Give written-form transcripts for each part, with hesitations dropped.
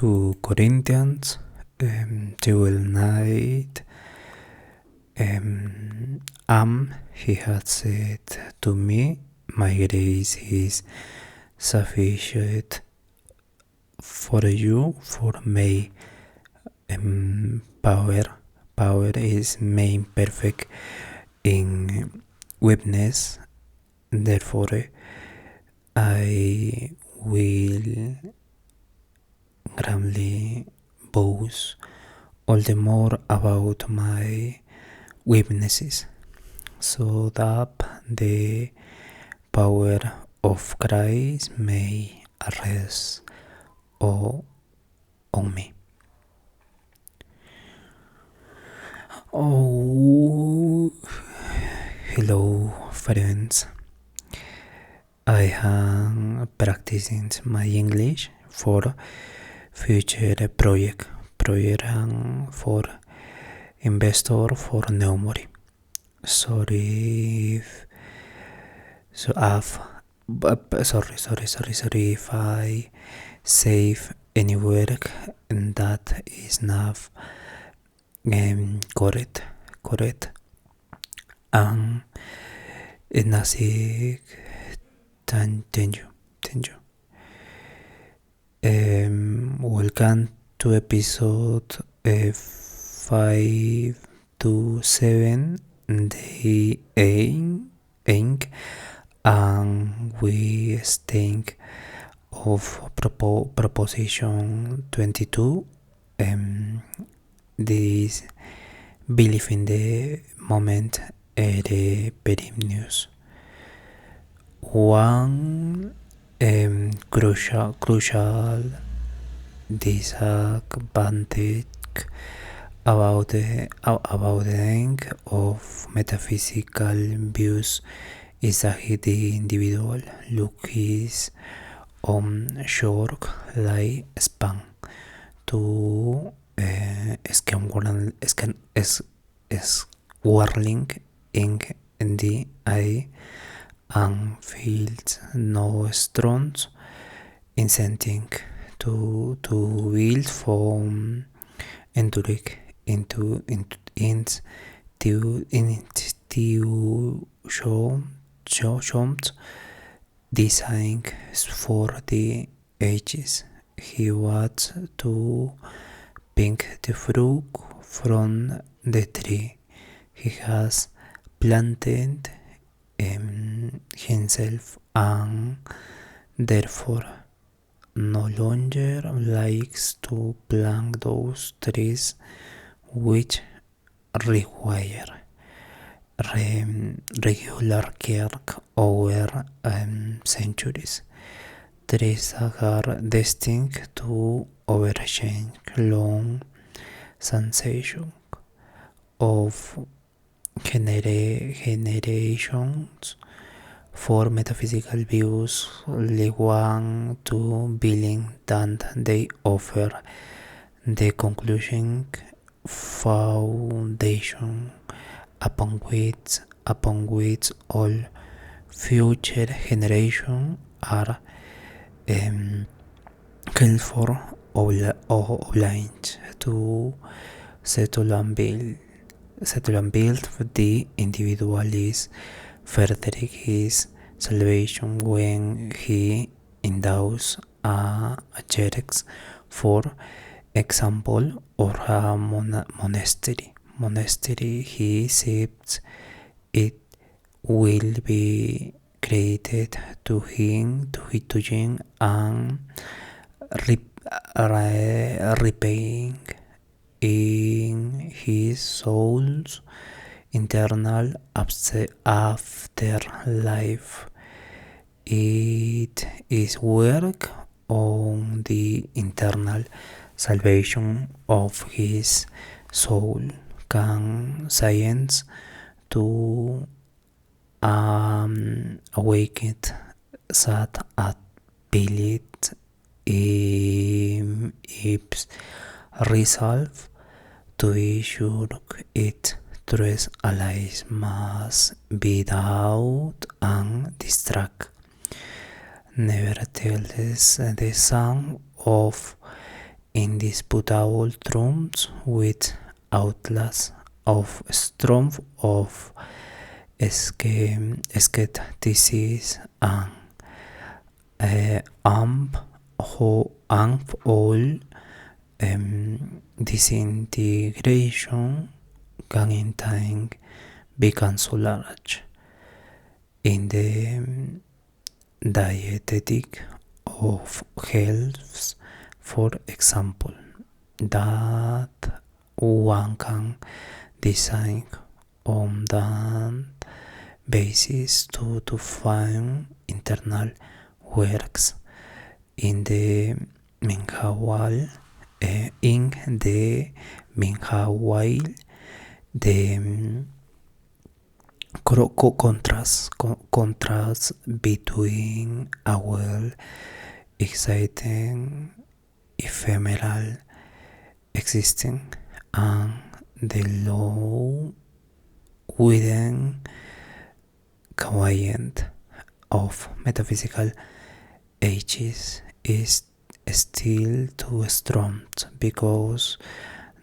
to Corinthians, 12:9. He had said to me, my grace is sufficient for you, for my power is made perfect in weakness. Therefore, I will greatly boast all the more about my weaknesses, so that the power of Christ may rest on me. Oh, hello friends. I am practicing my English for future project for investor for memory. Sorry if I save any work that is not correct and nothing. Thank you. Welcome to episode 5 to 7, day 8, and we think of proposition 22. This belief in the moment very news. One crucial disadvantage about the end of metaphysical views is that the individual looks on short life span to swirling in the eye and feels no strong incentive to build from enduring into institutions designed for the ages. He wants to pick the fruit from the tree he has planted himself, and therefore no longer likes to plant those trees which require regular care over centuries. Trees are destined to overchange long sensation of generations. For metaphysical views, they want to believe that they offer the conclusion foundation upon which all future generations are called for obliged to settle and build. The individual is Friedrich's salvation when he endows a church, for example, or a monastery. He says it will be created to him and repaying in his soul's internal afterlife. It is work on the internal salvation of his soul. Can science to awaken that ability is resolve to issue it truth allies must be doubt and distract. Nevertheless, the sum of indisputable truths with outlast of strength of skepticism and all disintegration can in time become so large in the dietetic of health, for example, that one can design on that basis to find internal works in the meanwhile the contrast between our exciting ephemeral existing and the low within quiet of metaphysical ages is still too strong because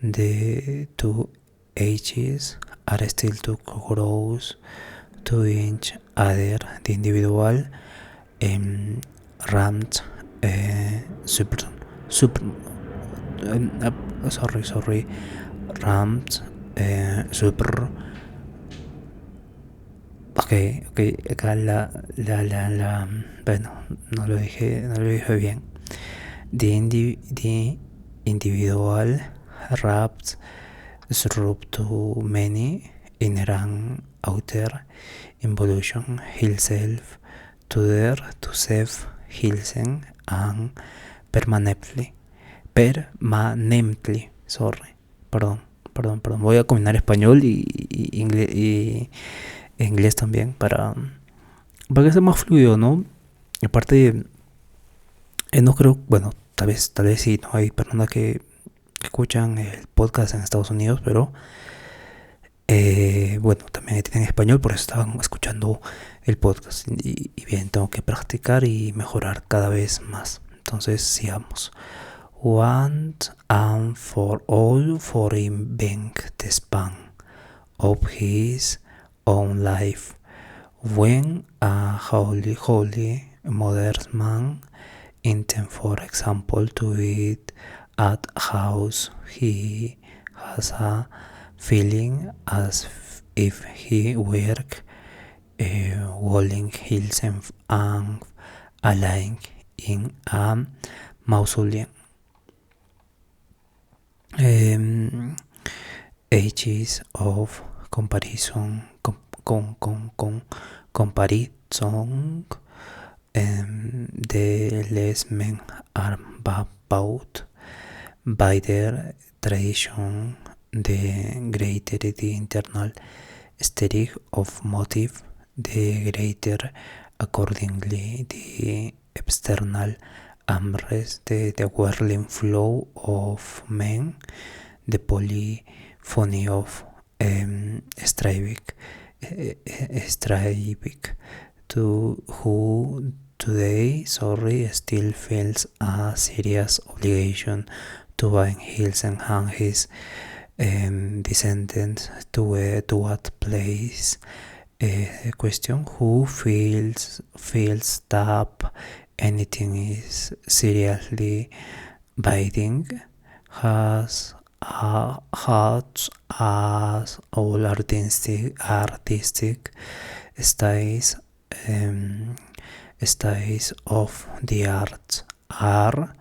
the two ages are still too close to each other. The individual ramped ramped super. Ok, acá bueno, no lo dije bien. The individual wrapped through to many inherent outer involution himself to there to self hilsen and permanently, perdón, voy a combinar español y inglés también para que sea más fluido, ¿no? Aparte, no creo, bueno, tal vez sí, no hay personas que escuchan el podcast en Estados Unidos, pero bueno, también tienen español, por eso estaban escuchando el podcast. Y bien, tengo que practicar y mejorar cada vez más. Entonces, sigamos. Once and for all, for him the span of his own life, when a holy modern man intend, for example, to eat at house, he has a feeling as if he were walling himself and lying in a mausoleum. Ages of comparison, comparison, the less men are about by their tradition, the greater the internal state of motive, the greater accordingly the external unrest, the whirling flow of men, the polyphony of striving to who today still feels a serious obligation to bind his and hand his descendants to what place. Question: who feels that anything is seriously binding has as all artistic styles of the arts are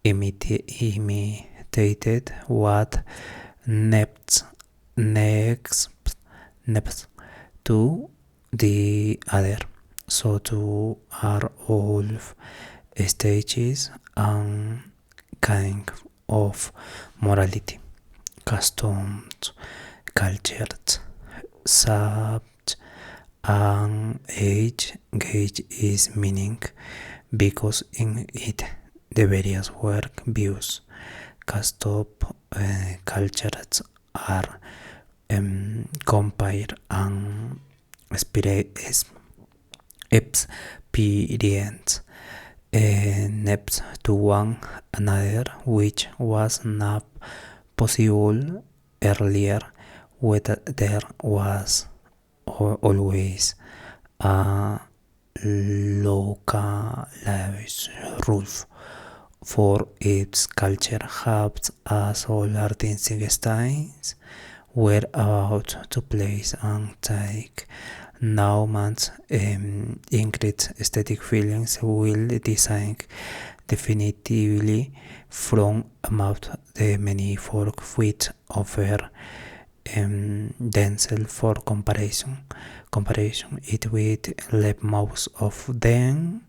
imitated what next to the other, so too are all stages and kind of morality, customs, cultures, subject, and age is meaning because in it the various work views, custom, cultures are compared and experience next to one another, which was not possible earlier, whether there was always a localized rule for its culture, perhaps as all artistic styles were about to place and take. Now man's increased aesthetic feelings will design definitively from among the many folk which offer themselves for comparison it with let most of them,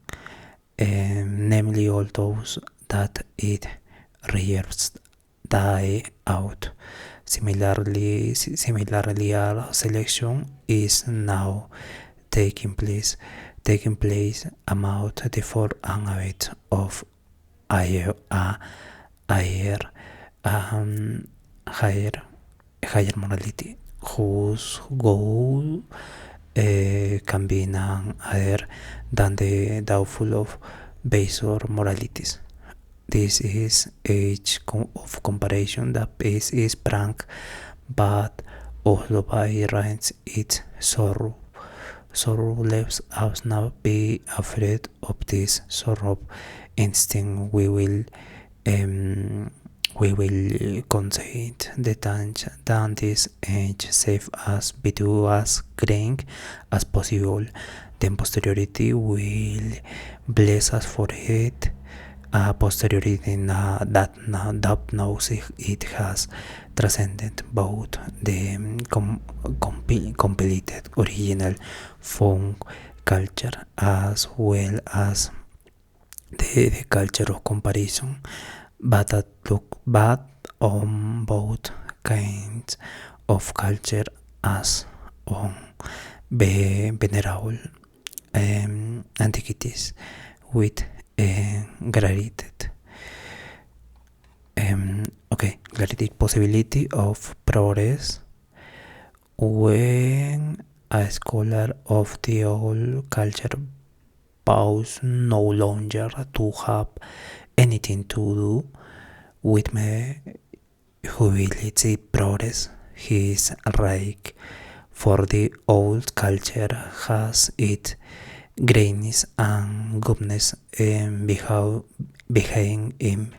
namely all those that it reserves die out. Similarly, a selection is now taking place about the for and habit of higher morality, whose goal can be none other than the doubtful of baser moralities. This is age of comparison that is prank, but also by rights its sorrow. Sorrow lets us not be afraid of this sorrow instinct. We will concede the touch that this age save us be to as great as possible. Then posteriority will bless us for it. Posteriority that knows it has transcended both the completed original folk culture as well as the culture of comparison, but that look bad on both kinds of culture as on venerable antiquities with granted possibility of progress. When a scholar of the old culture vows no longer to have anything to do with humility progress, his right for the old culture has its greatness and goodness behind him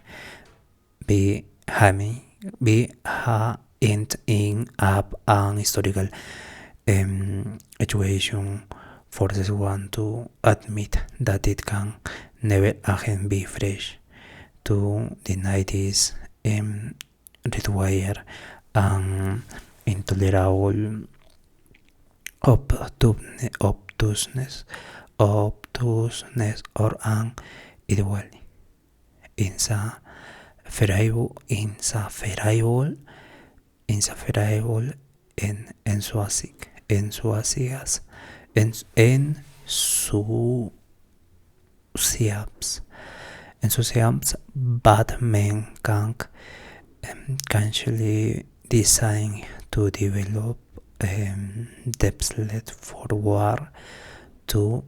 behind in up an historical situation forces one to admit that it can never again be fresh. To deny this require an intolerable obtuseness or an ideal insufferable enthusiasms, but men can actually design to develop depth forward to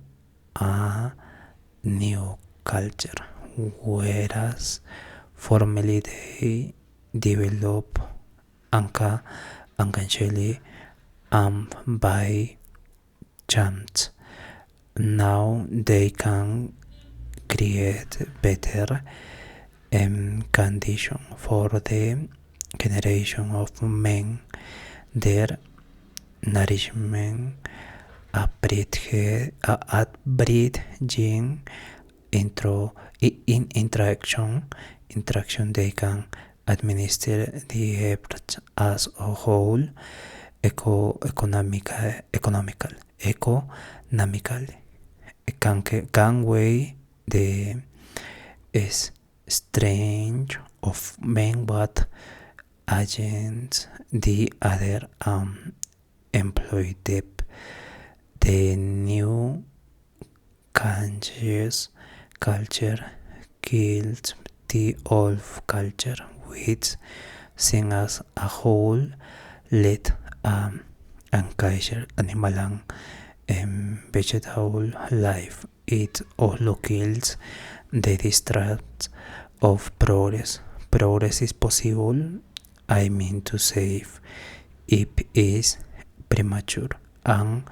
a new culture, whereas formerly they develop unconsciously by chance. Now they can create better condition for the generation of men. Their nourishment bridging interaction they can administer the effort as a whole economically can weigh the strange of men but agents the other employ the new conscious culture kills the old culture, which seen as a whole let unconscious animal and vegetable life. It also kills the distrust of progress. Progress is possible, I mean to say, it is premature and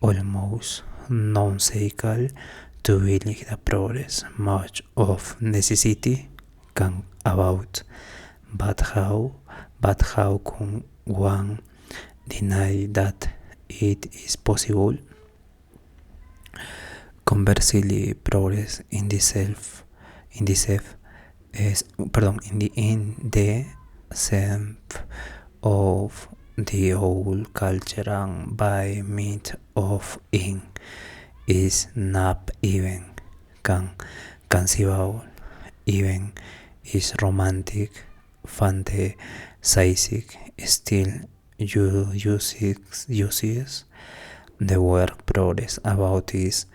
almost nonsensical to believe that progress much of necessity can about. But how can one deny that it is possible? Conversely, progress in the self is in the sense of the whole culture and by means of in is not even conceivable, even is romantic, fantasizing, still uses the word progress about his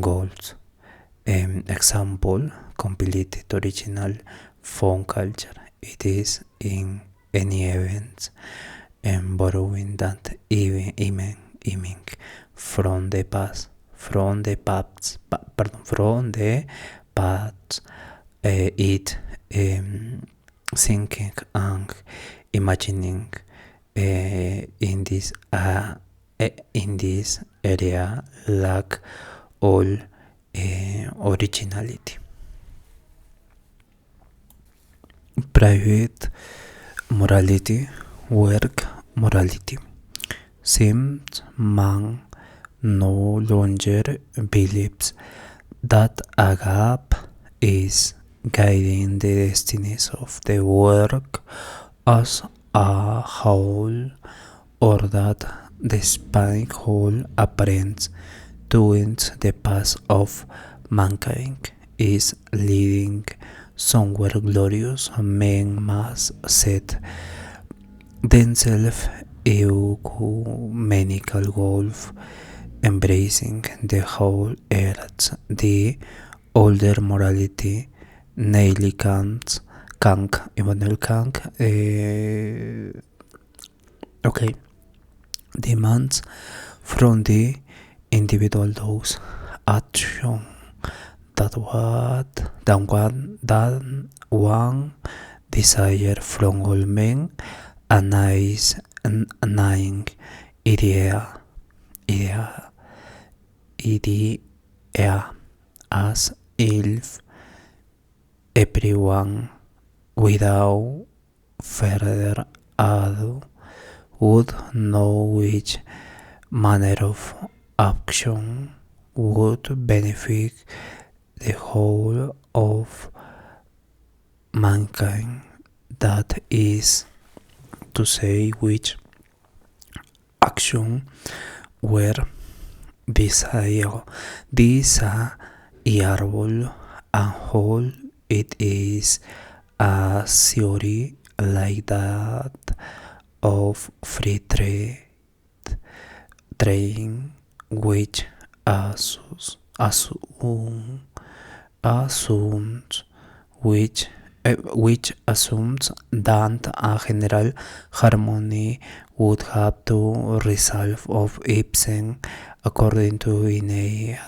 goals. Example, completed original phone culture. It is in any event borrowing that even from the past, from the past, it thinking and imagining in this area lack all originality. Private morality, work morality. Seems man no longer believes that a gap is guiding the destinies of the work as a whole, or that despite whole appearance doing the path of mankind is leading somewhere glorious. Men must set themselves ecumenical goals, embracing the whole earth. The older morality, namely Immanuel Kant, demands from the individual those action that one desire from all men, a nice idea as if everyone without further ado would know which manner of action would benefit the whole of mankind. That is to say, which action were desirable and whole. It is a theory like that of Friedrich, which assumes that a general harmony would have to result of Ibsen according to innate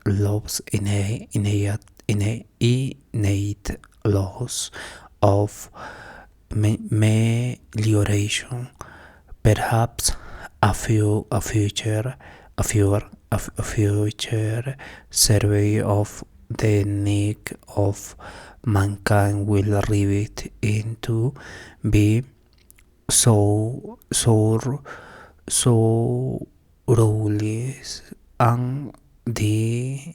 laws of melioration. Perhaps a future survey of the need of mankind will reveal into be so ruthless and desirable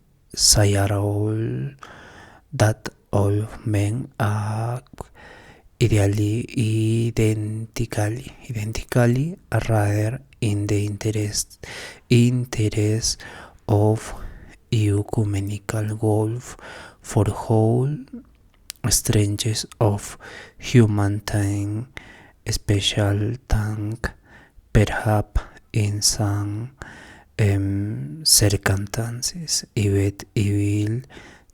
that all men act identically rather in the interest of ecumenical goals for whole stranges of humankind, special tank, perhaps in some circumstances, evil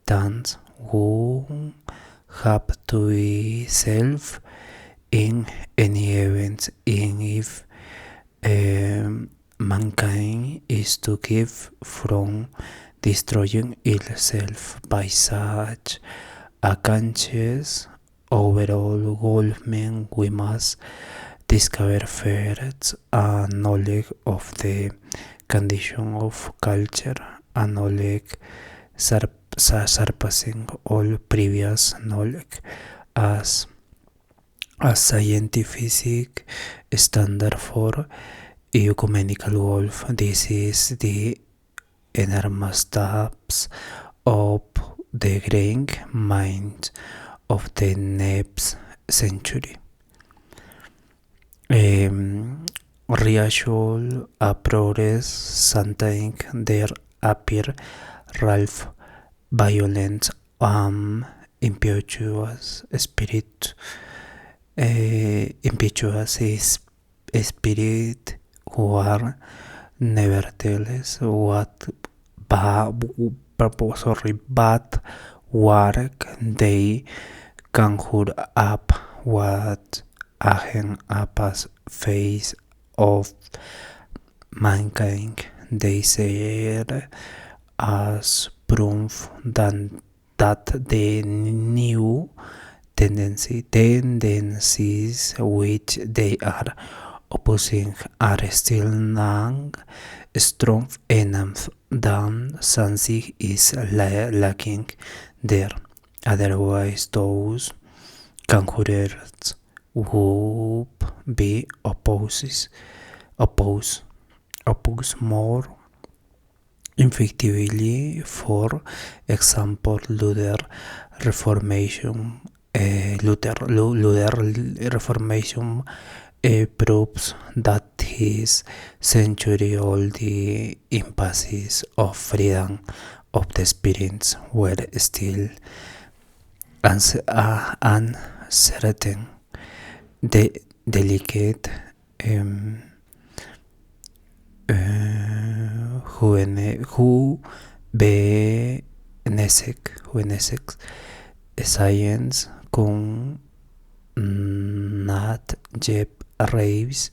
tanks who have to be self in any event, in if mankind is to give from destroying itself by such unconscious overall goal. We must discover first a knowledge of the condition of culture, a knowledge surpassing all previous knowledge as a scientific standard for ecumenical goal. This is the enormous steps of the growing mind of the next century. Reassure a progress, sometimes there appear Ralph violent impetuous spirit, spirit who are nevertheless what bad work they conjure up, what agent upon face of mankind. They say as proof that the new tendencies which they are opposing are still not strong enough, then something is lacking there. Otherwise, those conquerors would be oppose more effectively. For example, Luther Reformation proves that his century all the impasses of freedom of the spirits were still uncertain, delicate, juvenescent science con not yet raves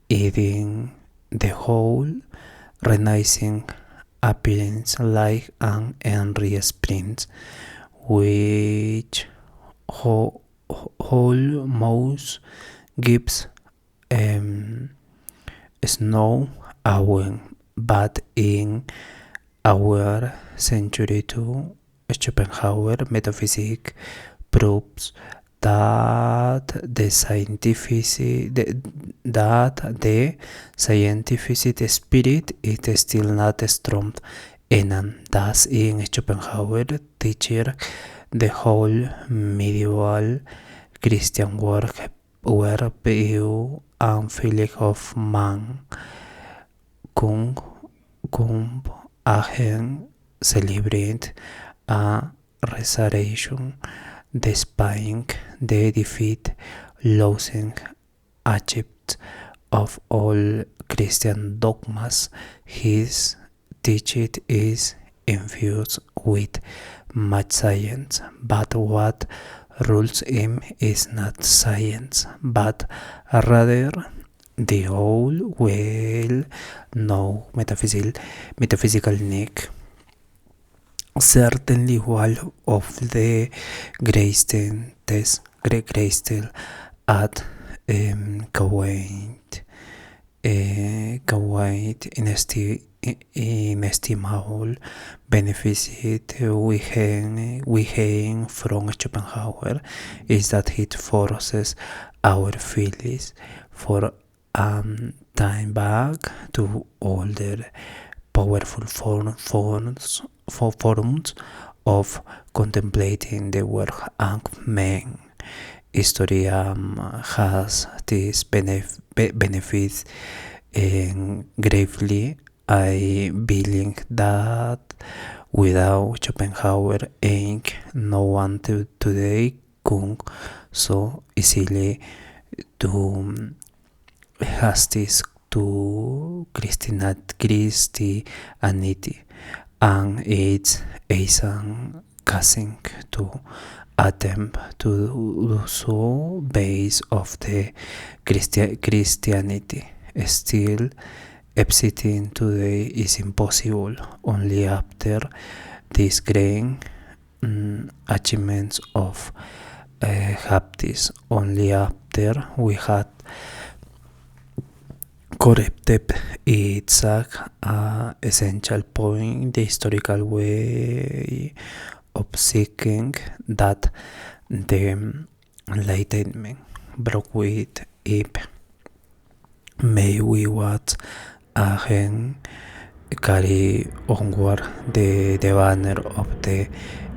eating the whole renouncing appearance like an Henry Sprint, which almost gives snow away. But in our century too, Schopenhauer metaphysics proves that the scientific spirit is still not strong enough. Thus, in Schopenhauer teacher, the whole medieval Christian work were view and feeling of man cum agent celebrate a resurrection despite the defeat, losing achieved of all Christian dogmas. His teaching is infused with much science, but what rules him is not science, but rather the whole well-known metaphysical need. Certainly one of the greatest at Kuwait inestimable benefit we gain from Schopenhauer is that it forces our feelings for time back to older powerful forms of contemplating the world and men. History has this benefit gravely. I believe that without Schopenhauer, no one today could so easily do justice to Christianity and its Asian casting to attempt to do so based of the Christianity. Still, exiting today is impossible only after these great achievements of haptics, only after we had corrected exact essential point, the historical way of seeking that the Enlightenment broke with it. May we watch again carry onward the banner of the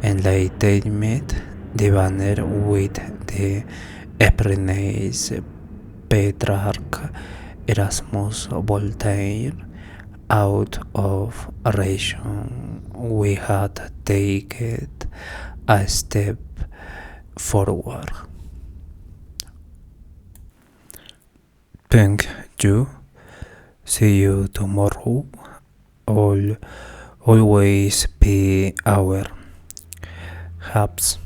Enlightenment, the banner with the Renaissance Petrarch, Erasmus, Voltaire. Out of ration we had taken a step forward. Thank you. See you tomorrow. Always be aware. Habs.